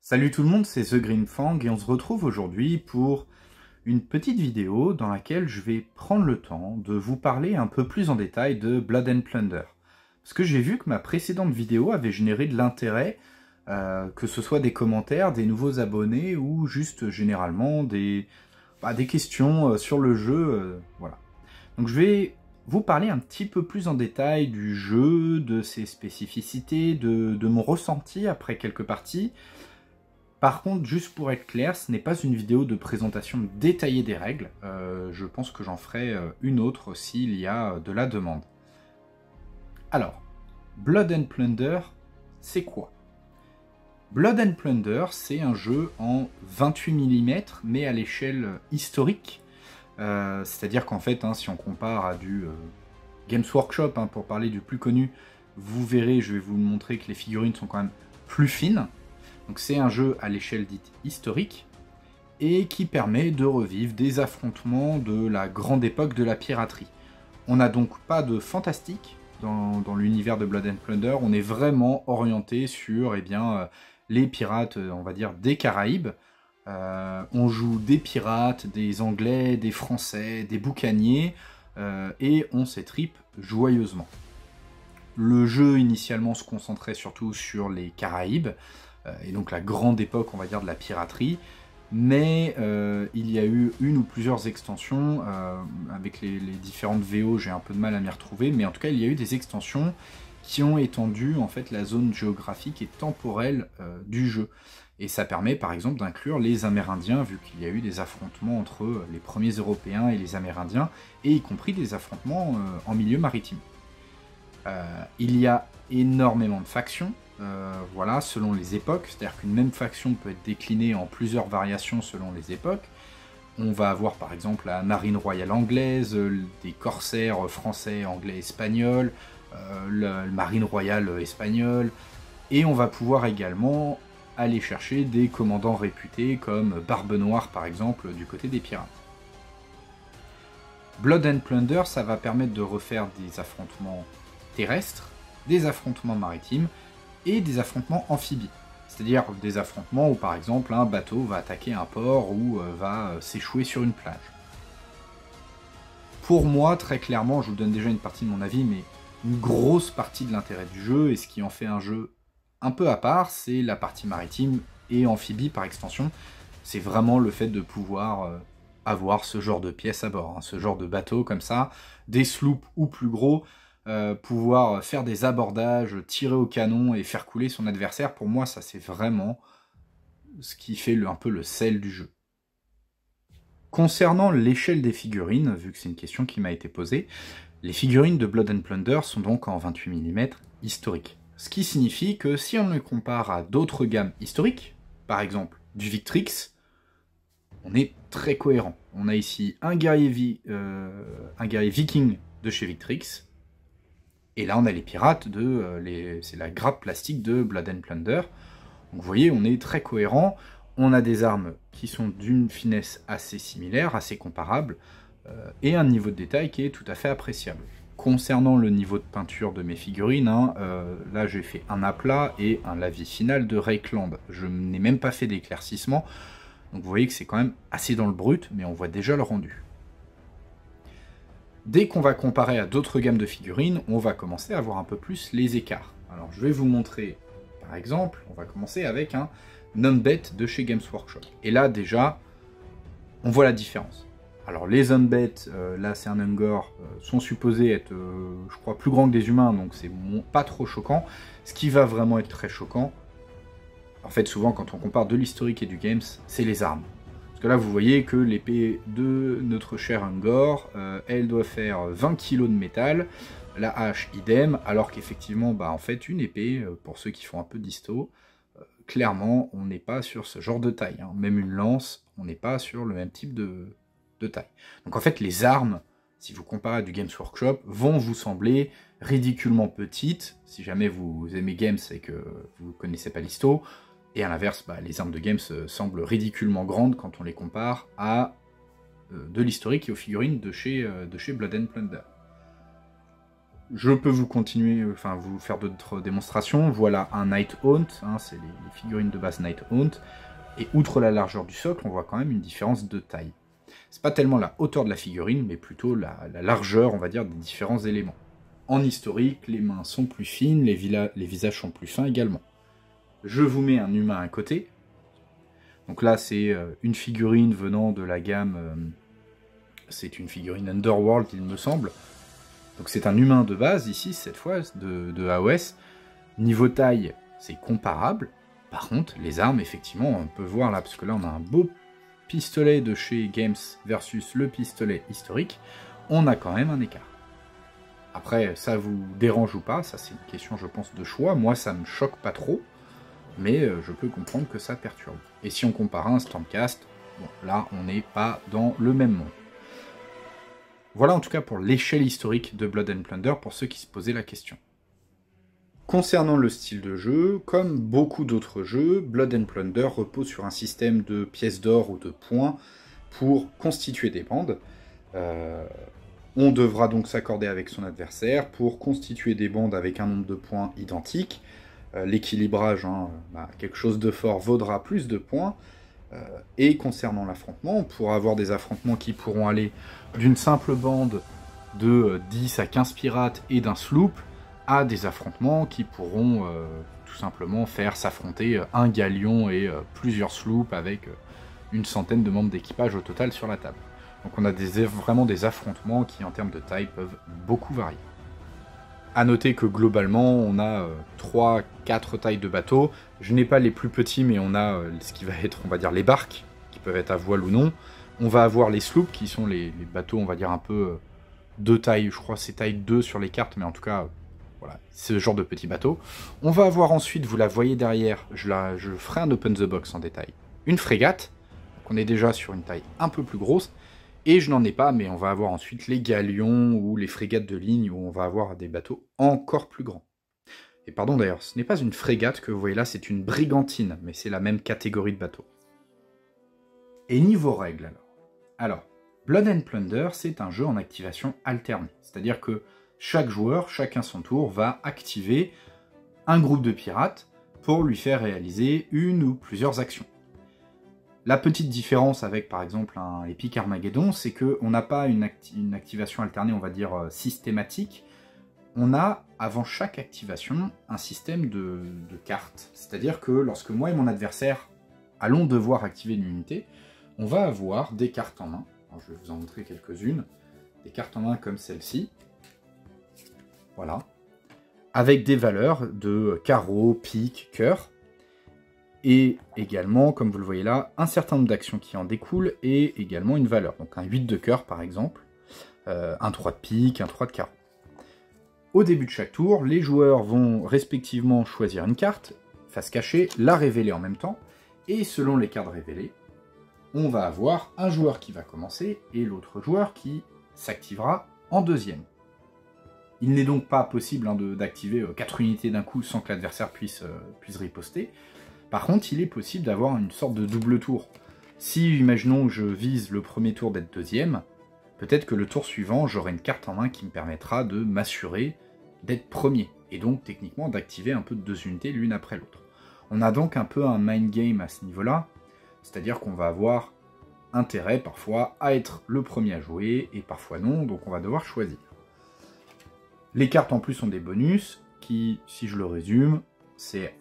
Salut tout le monde, c'est The Green Fang et on se retrouve aujourd'hui pour une petite vidéo dans laquelle je vais prendre le temps de vous parler un peu plus en détail de Blood and Plunder. Parce que j'ai vu que ma précédente vidéo avait généré de l'intérêt, que ce soit des commentaires, des nouveaux abonnés ou juste généralement des questions sur le jeu. Voilà. Donc je vais vous parler un petit peu plus en détail du jeu, de ses spécificités, de mon ressenti après quelques parties. Par contre, juste pour être clair, ce n'est pas une vidéo de présentation détaillée des règles. Je pense que j'en ferai une autre s'il y a de la demande. Alors, Blood and Plunder, c'est quoi? Blood and Plunder, c'est un jeu en 28 mm, mais à l'échelle historique. C'est-à-dire qu'en fait, si on compare à du Games Workshop, pour parler du plus connu, vous verrez, je vais vous montrer que les figurines sont quand même plus fines. Donc c'est un jeu à l'échelle dite historique et qui permet de revivre des affrontements de la grande époque de la piraterie. On n'a donc pas de fantastique dans l'univers de Blood and Plunder, on est vraiment orienté sur les pirates, on va dire, des Caraïbes. On joue des pirates, des Anglais, des Français, des boucaniers, et on s'étripe joyeusement. Le jeu initialement se concentrait surtout sur les Caraïbes, et donc la grande époque, on va dire, de la piraterie, mais il y a eu une ou plusieurs extensions, avec les différentes VO, j'ai un peu de mal à m'y retrouver, mais en tout cas, il y a eu des extensions qui ont étendu en fait la zone géographique et temporelle du jeu. Et ça permet par exemple d'inclure les Amérindiens, vu qu'il y a eu des affrontements entre les premiers Européens et les Amérindiens, et y compris des affrontements en milieu maritime. Il y a énormément de factions, voilà, selon les époques, c'est-à-dire qu'une même faction peut être déclinée en plusieurs variations selon les époques. On va avoir par exemple la marine royale anglaise, des corsaires français, anglais, espagnols, la marine royale espagnole, et on va pouvoir également aller chercher des commandants réputés comme Barbe Noire par exemple du côté des pirates. Blood and Plunder, ça va permettre de refaire des affrontements terrestres, des affrontements maritimes et des affrontements amphibies. C'est-à-dire des affrontements où par exemple un bateau va attaquer un port ou va s'échouer sur une plage. Pour moi, très clairement, je vous donne déjà une partie de mon avis, mais une grosse partie de l'intérêt du jeu, et ce qui en fait un jeu un peu à part, c'est la partie maritime et amphibie par extension. C'est vraiment le fait de pouvoir avoir ce genre de pièces à bord, ce genre de bateau comme ça, des sloops ou plus gros, pouvoir faire des abordages, tirer au canon et faire couler son adversaire. Pour moi, ça c'est vraiment ce qui fait un peu le sel du jeu. Concernant l'échelle des figurines, vu que c'est une question qui m'a été posée, les figurines de Blood and Plunder sont donc en 28 mm historique. Ce qui signifie que si on les compare à d'autres gammes historiques, par exemple du Victrix, on est très cohérent. On a ici un guerrier viking de chez Victrix, et là on a les pirates, c'est la grappe plastique de Blood and Plunder. Donc vous voyez, on est très cohérent, on a des armes qui sont d'une finesse assez similaire, assez comparable, et un niveau de détail qui est tout à fait appréciable. Concernant le niveau de peinture de mes figurines, là j'ai fait un aplat et un lavis final de Reikland. Je n'ai même pas fait d'éclaircissement, donc vous voyez que c'est quand même assez dans le brut, mais on voit déjà le rendu. Dès qu'on va comparer à d'autres gammes de figurines, on va commencer à voir un peu plus les écarts. Alors je vais vous montrer, par exemple, on va commencer avec un Unbet de chez Games Workshop. Et là déjà, on voit la différence. Alors les Unbet, là c'est un Ungor, sont supposés être, je crois, plus grands que des humains, donc c'est pas trop choquant. Ce qui va vraiment être très choquant, en fait souvent quand on compare de l'historique et du Games, c'est les armes. Parce que là vous voyez que l'épée de notre cher Ungor, elle doit faire 20 kg de métal, la hache idem, alors qu'effectivement, en fait une épée, pour ceux qui font un peu d'histo, clairement on n'est pas sur ce genre de taille. Même une lance, on n'est pas sur le même type de taille. Donc en fait les armes, si vous comparez à du Games Workshop, vont vous sembler ridiculement petites, si jamais vous aimez Games et que vous ne connaissez pas l'histo, et à l'inverse, les armes de Games semblent ridiculement grandes quand on les compare à de l'historique et aux figurines de chez Blood and Plunder. Je peux vous continuer, enfin vous faire d'autres démonstrations. Voilà un Night Haunt, hein, c'est les figurines de base Night Haunt. Et outre la largeur du socle, on voit quand même une différence de taille. C'est pas tellement la hauteur de la figurine, mais plutôt la largeur, on va dire, des différents éléments. En historique, les mains sont plus fines, les visages sont plus fins également. Je vous mets un humain à côté. Donc là, c'est une figurine venant de la gamme... c'est une figurine Underworld, il me semble. Donc c'est un humain de base, ici, cette fois, de AOS. Niveau taille, c'est comparable. Par contre, les armes, effectivement, on peut voir là, parce que là, on a un beau pistolet de chez Games versus le pistolet historique. On a quand même un écart. Après, ça vous dérange ou pas, ça c'est une question, je pense, de choix. Moi, ça me choque pas trop, mais je peux comprendre que ça perturbe. Et si on compare à un Stormcast, bon, là, on n'est pas dans le même monde. Voilà en tout cas pour l'échelle historique de Blood and Plunder, pour ceux qui se posaient la question. Concernant le style de jeu, comme beaucoup d'autres jeux, Blood and Plunder repose sur un système de pièces d'or ou de points pour constituer des bandes. On devra donc s'accorder avec son adversaire pour constituer des bandes avec un nombre de points identique. L'équilibrage, hein, quelque chose de fort vaudra plus de points. Et concernant l'affrontement, on pourra avoir des affrontements qui pourront aller d'une simple bande de 10 à 15 pirates et d'un sloop, à des affrontements qui pourront tout simplement faire s'affronter un galion et plusieurs sloops avec une centaine de membres d'équipage au total sur la table. Donc on a vraiment des affrontements qui en termes de taille peuvent beaucoup varier. A noter que globalement on a 3-4 tailles de bateaux. Je n'ai pas les plus petits, mais on a ce qui va être, on va dire, les barques, qui peuvent être à voile ou non. On va avoir les sloops, qui sont les bateaux, on va dire, un peu de taille, je crois c'est taille 2 sur les cartes, mais en tout cas, voilà, c'est ce genre de petits bateaux. On va avoir ensuite, vous la voyez derrière, je ferai un open the box en détail, une frégate, donc on est déjà sur une taille un peu plus grosse, et je n'en ai pas, mais on va avoir ensuite les galions ou les frégates de ligne, où on va avoir des bateaux encore plus grands. Et pardon d'ailleurs, ce n'est pas une frégate que vous voyez là, c'est une brigantine, mais c'est la même catégorie de bateau. Et niveau règles alors. Alors, Blood and Plunder, c'est un jeu en activation alternée. C'est-à-dire que chaque joueur, chacun son tour, va activer un groupe de pirates pour lui faire réaliser une ou plusieurs actions. La petite différence avec, par exemple, un Epic Armageddon, c'est qu'on n'a pas une activation alternée, on va dire, systématique. On a, avant chaque activation, un système de cartes. C'est-à-dire que lorsque moi et mon adversaire allons devoir activer une unité, on va avoir des cartes en main. Alors, je vais vous en montrer quelques-unes. Des cartes en main comme celle-ci. Voilà. Avec des valeurs de carreau, pique, cœur. Et également, comme vous le voyez là, un certain nombre d'actions qui en découlent et également une valeur. Donc un 8 de cœur par exemple, un 3 de pique, un 3 de carreau. Au début de chaque tour, les joueurs vont respectivement choisir une carte, face cachée, la révéler en même temps, et selon les cartes révélées, on va avoir un joueur qui va commencer et l'autre joueur qui s'activera en deuxième. Il n'est donc pas possible d'activer 4 unités d'un coup sans que l'adversaire puisse riposter. Par contre, il est possible d'avoir une sorte de double tour. Si, imaginons que je vise le premier tour d'être deuxième, peut-être que le tour suivant, j'aurai une carte en main qui me permettra de m'assurer d'être premier, et donc techniquement d'activer un peu de 2 unités l'une après l'autre. On a donc un peu un mind game à ce niveau-là, c'est-à-dire qu'on va avoir intérêt parfois à être le premier à jouer, et parfois non, donc on va devoir choisir. Les cartes en plus ont des bonus, qui, si je le résume, c'est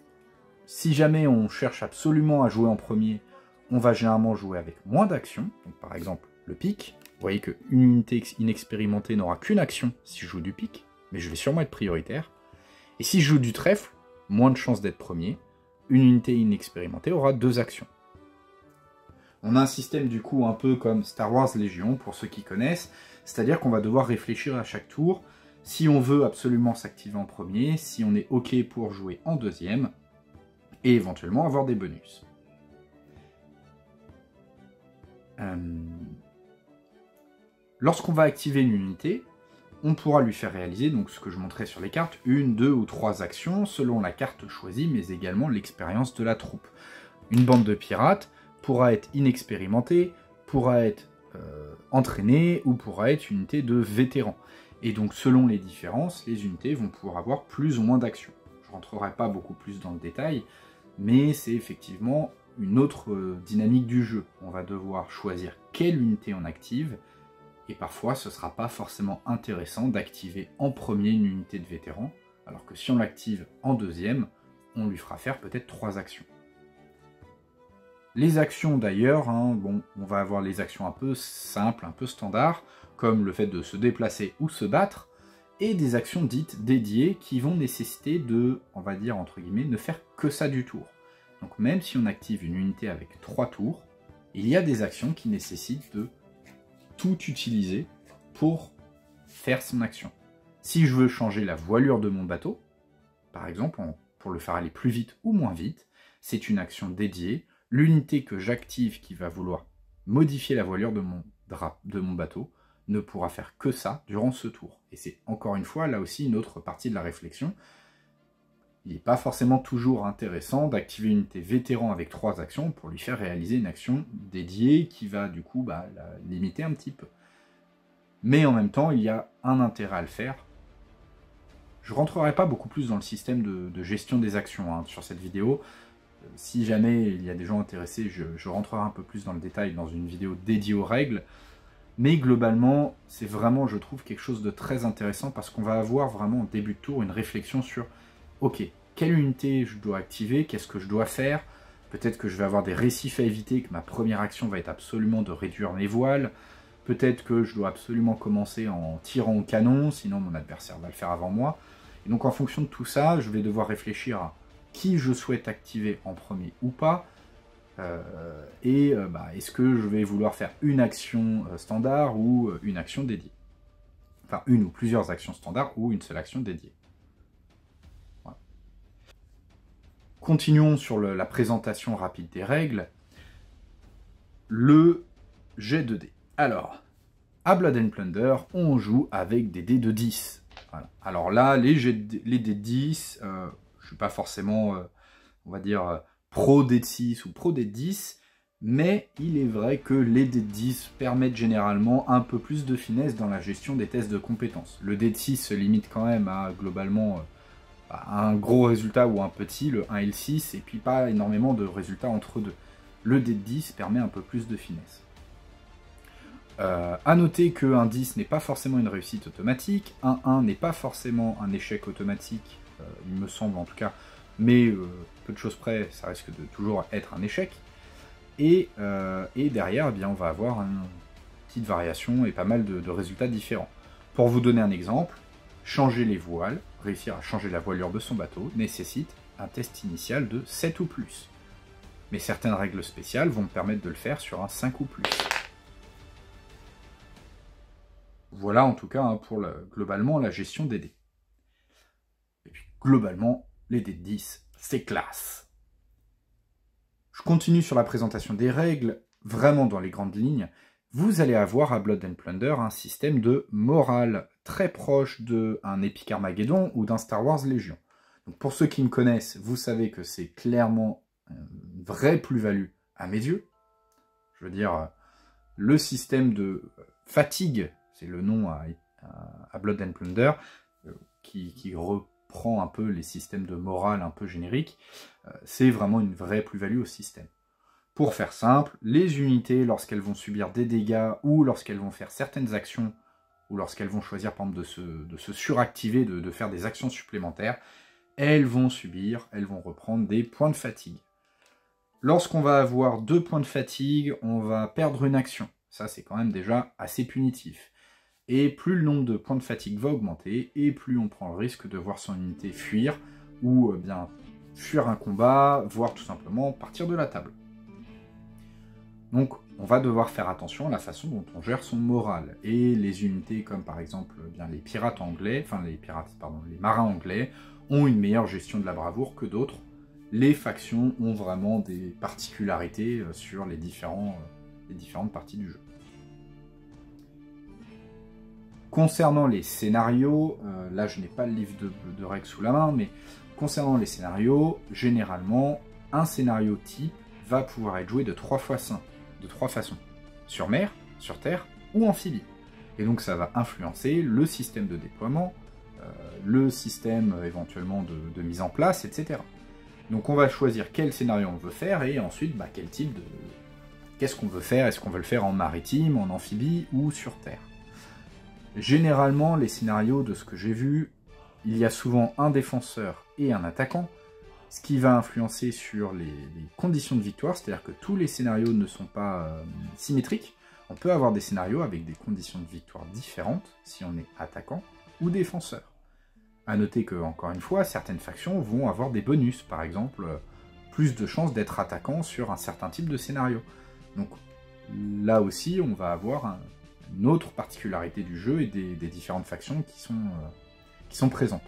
si jamais on cherche absolument à jouer en premier, on va généralement jouer avec moins d'actions, donc par exemple le pique. Vous voyez qu'une unité inexpérimentée n'aura qu'une action si je joue du pique, mais je vais sûrement être prioritaire. Et si je joue du trèfle, moins de chances d'être premier, une unité inexpérimentée aura 2 actions. On a un système du coup un peu comme Star Wars Légion, pour ceux qui connaissent, c'est-à-dire qu'on va devoir réfléchir à chaque tour, si on veut absolument s'activer en premier, si on est OK pour jouer en deuxième, et éventuellement avoir des bonus. Lorsqu'on va activer une unité, on pourra lui faire réaliser, donc ce que je montrais sur les cartes, 1, 2 ou 3 actions selon la carte choisie, mais également l'expérience de la troupe. Une bande de pirates pourra être inexpérimentée, pourra être entraînée, ou pourra être une unité de vétérans. Et donc selon les différences, les unités vont pouvoir avoir plus ou moins d'actions. Je ne rentrerai pas beaucoup plus dans le détail, mais c'est effectivement une autre dynamique du jeu. On va devoir choisir quelle unité on active, et parfois ce ne sera pas forcément intéressant d'activer en premier une unité de vétéran, alors que si on l'active en deuxième, on lui fera faire peut-être 3 actions. Les actions d'ailleurs, bon, on va avoir les actions un peu simples, un peu standards, comme le fait de se déplacer ou se battre, et des actions dites dédiées qui vont nécessiter de, on va dire entre guillemets, ne faire que ça du tour. Donc même si on active une unité avec 3 tours, il y a des actions qui nécessitent de tout utiliser pour faire son action. Si je veux changer la voilure de mon bateau, par exemple, pour le faire aller plus vite ou moins vite, c'est une action dédiée. L'unité que j'active qui va vouloir modifier la voilure de mon bateau ne pourra faire que ça durant ce tour. Et c'est encore une fois, là aussi, une autre partie de la réflexion. Il n'est pas forcément toujours intéressant d'activer une unité vétéran avec 3 actions pour lui faire réaliser une action dédiée qui va du coup la limiter un petit peu. Mais en même temps, il y a un intérêt à le faire. Je ne rentrerai pas beaucoup plus dans le système de gestion des actions sur cette vidéo. Si jamais il y a des gens intéressés, je rentrerai un peu plus dans le détail dans une vidéo dédiée aux règles. Mais globalement, c'est vraiment, je trouve, quelque chose de très intéressant parce qu'on va avoir vraiment au début de tour une réflexion sur ok, quelle unité je dois activer, qu'est-ce que je dois faire, peut-être que je vais avoir des récifs à éviter, que ma première action va être absolument de réduire mes voiles, peut-être que je dois absolument commencer en tirant au canon, sinon mon adversaire va le faire avant moi. Et donc en fonction de tout ça, je vais devoir réfléchir à qui je souhaite activer en premier ou pas, est-ce que je vais vouloir faire une action standard ou une action dédiée. Enfin, une ou plusieurs actions standards ou une seule action dédiée. Voilà. Continuons sur la présentation rapide des règles. Le jet de dés. Alors, à Blood and Plunder, on joue avec des dés de 10. Voilà. Alors là, les dés de 10, je ne suis pas forcément, on va dire, pro dés de 6 ou pro dés de 10, mais il est vrai que les dés de 10 permettent généralement un peu plus de finesse dans la gestion des tests de compétences. Le dé de 6 se limite quand même à globalement un gros résultat ou un petit, le 1 et le 6, et puis pas énormément de résultats entre deux. Le dé de 10 permet un peu plus de finesse. À noter qu'un 10 n'est pas forcément une réussite automatique, un 1 n'est pas forcément un échec automatique, il me semble en tout cas, mais peu de choses près, ça risque de toujours être un échec. Et derrière, eh bien, on va avoir une petite variation et pas mal de résultats différents. Pour vous donner un exemple, changer les voiles, réussir à changer la voilure de son bateau, nécessite un test initial de 7 ou plus. Mais certaines règles spéciales vont me permettre de le faire sur un 5 ou plus. Voilà en tout cas pour globalement la gestion des dés. Et puis globalement, les dés de 10, c'est classe. Je continue sur la présentation des règles, vraiment dans les grandes lignes. Vous allez avoir à Blood and Plunder un système de morale très proche d'un Epic Armageddon ou d'un Star Wars Légion. Donc pour ceux qui me connaissent, vous savez que c'est clairement une vraie plus-value à mes yeux. Je veux dire, le système de fatigue, c'est le nom à Blood and Plunder, qui reprend un peu les systèmes de morale un peu génériques, c'est vraiment une vraie plus-value au système. Pour faire simple, les unités, lorsqu'elles vont subir des dégâts, ou lorsqu'elles vont faire certaines actions, ou lorsqu'elles vont choisir par exemple de se suractiver, de faire des actions supplémentaires, elles vont reprendre des points de fatigue. Lorsqu'on va avoir 2 points de fatigue, on va perdre une action. Ça, c'est quand même déjà assez punitif. Et plus le nombre de points de fatigue va augmenter, et plus on prend le risque de voir son unité fuir, ou bien fuir un combat, voire tout simplement partir de la table. Donc on va devoir faire attention à la façon dont on gère son moral. Et les unités comme par exemple les pirates anglais, les marins anglais, ont une meilleure gestion de la bravoure que d'autres. Les factions ont vraiment des particularités sur les différentes parties du jeu. Concernant les scénarios, là je n'ai pas le livre de règles sous la main, mais concernant les scénarios, généralement, un scénario type va pouvoir être joué de 3 façons. Sur mer, sur terre ou amphibie. Et donc ça va influencer le système de déploiement, le système éventuellement de mise en place, etc. Donc on va choisir quel scénario on veut faire et ensuite quel type de... Qu'est-ce qu'on veut faire? Est-ce qu'on veut le faire en maritime, en amphibie ou sur terre? Généralement, les scénarios, de ce que j'ai vu, il y a souvent un défenseur et un attaquant, ce qui va influencer sur les conditions de victoire, c'est-à-dire que tous les scénarios ne sont pas symétriques. On peut avoir des scénarios avec des conditions de victoire différentes si on est attaquant ou défenseur. A noter que, encore une fois, certaines factions vont avoir des bonus, par exemple, plus de chances d'être attaquant sur un certain type de scénario. Donc là aussi, on va avoir une autre particularité du jeu et des différentes factions qui sont présentes.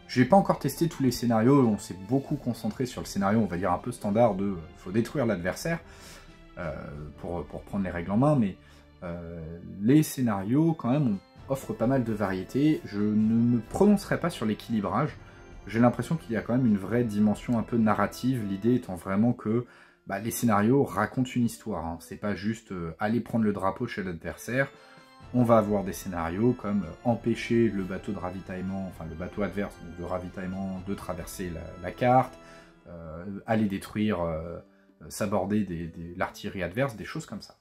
Je n'ai pas encore testé tous les scénarios, on s'est beaucoup concentré sur le scénario, on va dire un peu standard de « faut détruire l'adversaire » pour prendre les règles en main, mais les scénarios, quand même, offrent pas mal de variétés. Je ne me prononcerai pas sur l'équilibrage, j'ai l'impression qu'il y a quand même une vraie dimension un peu narrative, l'idée étant vraiment que les scénarios racontent une histoire, hein. C'est pas juste aller prendre le drapeau chez l'adversaire. On va avoir des scénarios comme empêcher le bateau de ravitaillement, enfin le bateau adverse de ravitaillement de traverser la carte, aller détruire, s'aborder l'artillerie adverse, des choses comme ça.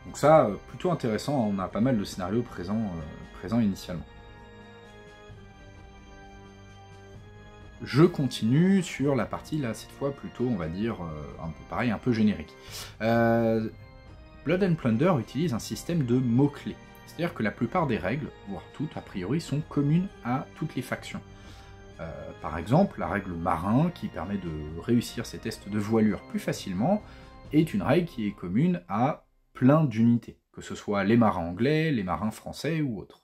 Donc ça, plutôt intéressant, on a pas mal de scénarios présents initialement. Je continue sur la partie, là, cette fois, plutôt, on va dire, un peu pareil, un peu générique. Blood and Plunder utilise un système de mots-clés. C'est-à-dire que la plupart des règles, voire toutes, a priori, sont communes à toutes les factions. Par exemple, la règle marin, qui permet de réussir ses tests de voilure plus facilement, est une règle qui est commune à plein d'unités, que ce soit les marins anglais, les marins français ou autres.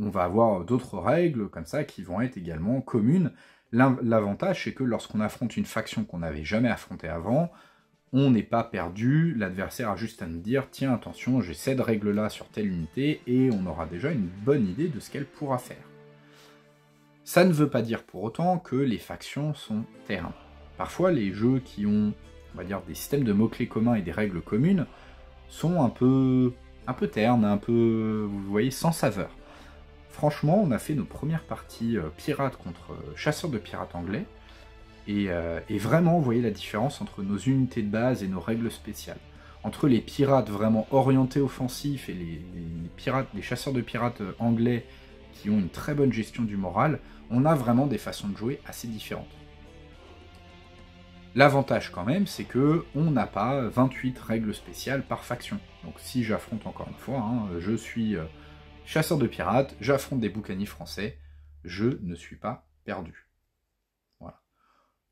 On va avoir d'autres règles comme ça qui vont être également communes. L'avantage, c'est que lorsqu'on affronte une faction qu'on n'avait jamais affrontée avant, on n'est pas perdu, l'adversaire a juste à nous dire « Tiens, attention, j'ai cette règle-là sur telle unité » et on aura déjà une bonne idée de ce qu'elle pourra faire. Ça ne veut pas dire pour autant que les factions sont ternes. Parfois, les jeux qui ont, on va dire, des systèmes de mots-clés communs et des règles communes sont un peu ternes, un peu, vous voyez, sans saveur. Franchement, on a fait nos premières parties pirates contre chasseurs de pirates anglais, et vraiment, vous voyez la différence entre nos unités de base et nos règles spéciales. Entre les pirates vraiment orientés offensifs et les chasseurs de pirates anglais qui ont une très bonne gestion du moral, on a vraiment des façons de jouer assez différentes. L'avantage quand même, c'est que on n'a pas 28 règles spéciales par faction. Donc si j'affronte encore une fois, hein, je suis chasseur de pirates, j'affronte des boucaniers français, je ne suis pas perdu. Voilà.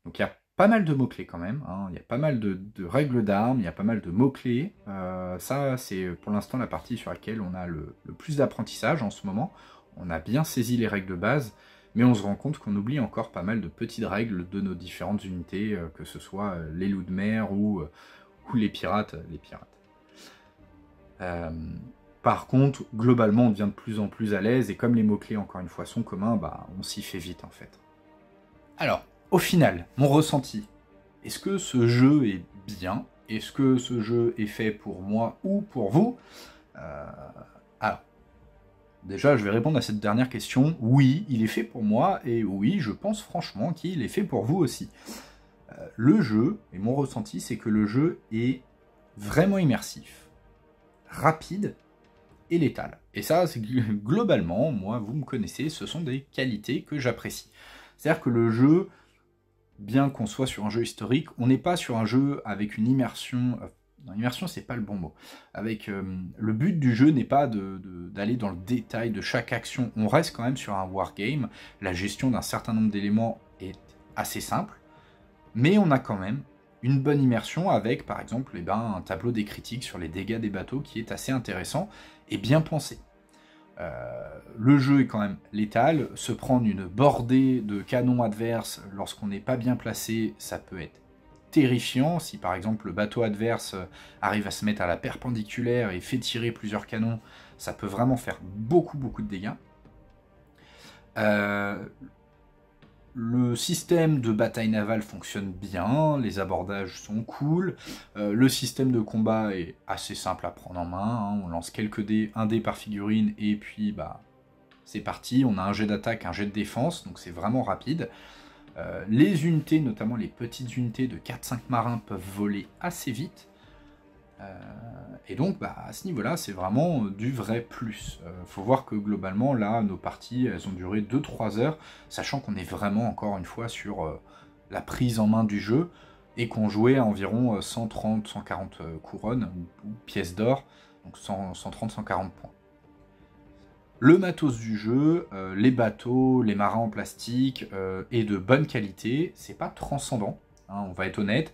Donc il y a pas mal de mots-clés quand même, hein. Il y a pas mal de règles d'armes, il y a pas mal de mots-clés. Ça, c'est pour l'instant la partie sur laquelle on a le plus d'apprentissage en ce moment. On a bien saisi les règles de base, mais on se rend compte qu'on oublie encore pas mal de petites règles de nos différentes unités, que ce soit les loups de mer ou les pirates. Par contre, globalement, on devient de plus en plus à l'aise, et comme les mots-clés, encore une fois, sont communs, on s'y fait vite, en fait. Alors, au final, mon ressenti, est-ce que ce jeu est bien? Est-ce que ce jeu est fait pour moi ou pour vous? Alors, déjà, je vais répondre à cette dernière question. Oui, il est fait pour moi, et oui, je pense franchement qu'il est fait pour vous aussi. Le jeu, et mon ressenti, c'est que le jeu est vraiment immersif, rapide et létal. Et ça, c'est globalement, moi, vous me connaissez, ce sont des qualités que j'apprécie. C'est-à-dire que le jeu, bien qu'on soit sur un jeu historique, on n'est pas sur un jeu avec une immersion... Non, immersion, c'est pas le bon mot. Le but du jeu n'est pas d'aller dans le détail de chaque action. On reste quand même sur un wargame. La gestion d'un certain nombre d'éléments est assez simple, mais on a quand même une bonne immersion avec, par exemple, un tableau des critiques sur les dégâts des bateaux qui est assez intéressant et bien pensé. Le jeu est quand même létal. Se prendre une bordée de canons adverses lorsqu'on n'est pas bien placé, ça peut être terrifiant. Si par exemple le bateau adverse arrive à se mettre à la perpendiculaire et fait tirer plusieurs canons, ça peut vraiment faire beaucoup de dégâts. le système de bataille navale fonctionne bien, les abordages sont cool, le système de combat est assez simple à prendre en main, hein, on lance quelques dés, un dé par figurine, et puis bah c'est parti, on a un jet d'attaque, un jet de défense, donc c'est vraiment rapide. Les unités, notamment les petites unités de 4-5 marins, peuvent voler assez vite. Et donc, bah, à ce niveau-là, c'est vraiment du vrai plus. Faut voir que globalement, là, nos parties, elles ont duré 2-3 heures, sachant qu'on est vraiment, encore une fois, sur la prise en main du jeu, et qu'on jouait à environ 130-140 couronnes, ou pièces d'or, donc 130-140 points. Le matos du jeu, les bateaux, les marins en plastique, est de bonne qualité, c'est pas transcendant, hein, on va être honnête.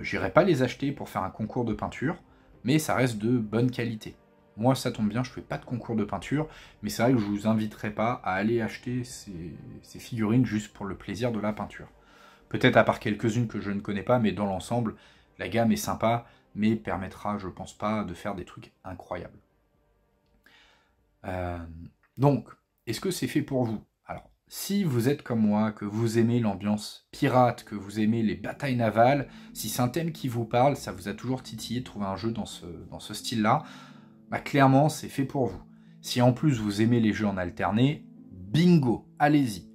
J'irai pas les acheter pour faire un concours de peinture, mais ça reste de bonne qualité. Moi, ça tombe bien, je fais pas de concours de peinture, mais c'est vrai que je vous inviterai pas à aller acheter ces figurines juste pour le plaisir de la peinture. Peut-être à part quelques-unes que je ne connais pas, mais dans l'ensemble, la gamme est sympa, mais permettra, je pense pas, de faire des trucs incroyables. Donc, est-ce que c'est fait pour vous? Alors, si vous êtes comme moi, que vous aimez l'ambiance pirate, que vous aimez les batailles navales, si c'est un thème qui vous parle, ça vous a toujours titillé de trouver un jeu dans ce style-là, bah clairement, c'est fait pour vous. Si en plus vous aimez les jeux en alterné, bingo, allez-y.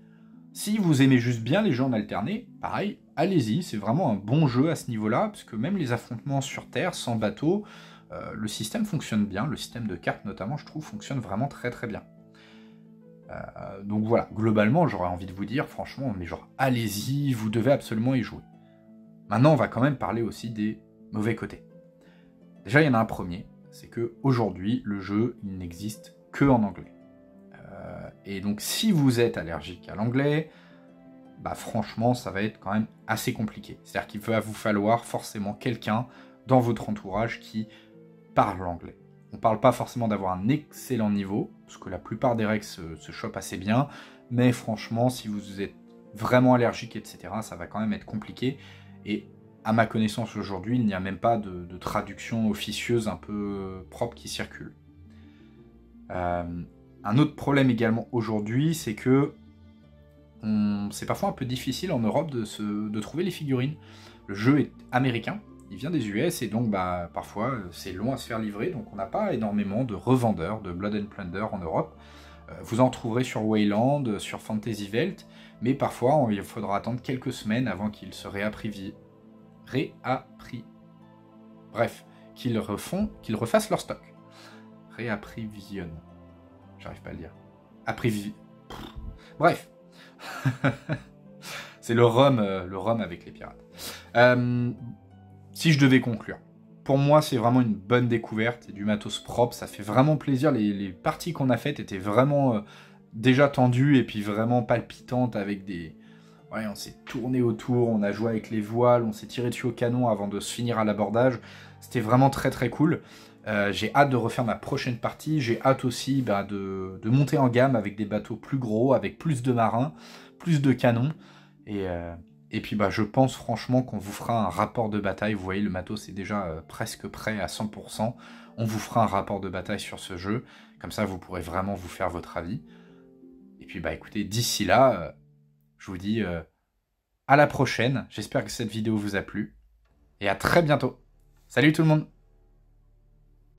Si vous aimez juste bien les jeux en alterné, pareil, allez-y, c'est vraiment un bon jeu à ce niveau-là, parce que même les affrontements sur Terre, sans bateau, le système fonctionne bien, le système de cartes notamment, je trouve, fonctionne vraiment très très bien. Donc voilà, globalement, j'aurais envie de vous dire, franchement, mais genre, allez-y, vous devez absolument y jouer. Maintenant, on va quand même parler aussi des mauvais côtés. Déjà, il y en a un premier, c'est que aujourd'hui, le jeu, il n'existe que en anglais. Et donc, si vous êtes allergique à l'anglais, bah franchement, ça va être quand même assez compliqué. C'est-à-dire qu'il va vous falloir forcément quelqu'un dans votre entourage qui parle l'anglais. On ne parle pas forcément d'avoir un excellent niveau, parce que la plupart des règles se chopent assez bien, mais franchement, si vous êtes vraiment allergique, etc., ça va quand même être compliqué. Et à ma connaissance aujourd'hui, il n'y a même pas de traduction officieuse un peu propre qui circule. Un autre problème également aujourd'hui, c'est que c'est parfois un peu difficile en Europe de trouver les figurines. Le jeu est américain, il vient des US, et donc bah, parfois c'est long à se faire livrer, donc on n'a pas énormément de revendeurs de Blood and Plunder en Europe. Vous en trouverez sur Wayland, sur Fantasy Welt, mais parfois il faudra attendre quelques semaines avant qu'ils se bref, qu'ils refassent leur stock. Réapprovisionnent. J'arrive pas à le dire. Bref. C'est le rhum avec les pirates. Si je devais conclure, pour moi c'est vraiment une bonne découverte, c'est du matos propre, ça fait vraiment plaisir, les parties qu'on a faites étaient vraiment déjà tendues et puis vraiment palpitantes avec des... Ouais, on s'est tourné autour, on a joué avec les voiles, on s'est tiré dessus au canon avant de se finir à l'abordage, c'était vraiment très très cool. J'ai hâte de refaire ma prochaine partie, j'ai hâte aussi de monter en gamme avec des bateaux plus gros, avec plus de marins, plus de canons, et puis je pense franchement qu'on vous fera un rapport de bataille. Vous voyez, le matos est déjà presque prêt à 100%. On vous fera un rapport de bataille sur ce jeu. Comme ça, vous pourrez vraiment vous faire votre avis. Et puis écoutez, d'ici là, je vous dis à la prochaine. J'espère que cette vidéo vous a plu. Et à très bientôt. Salut tout le monde!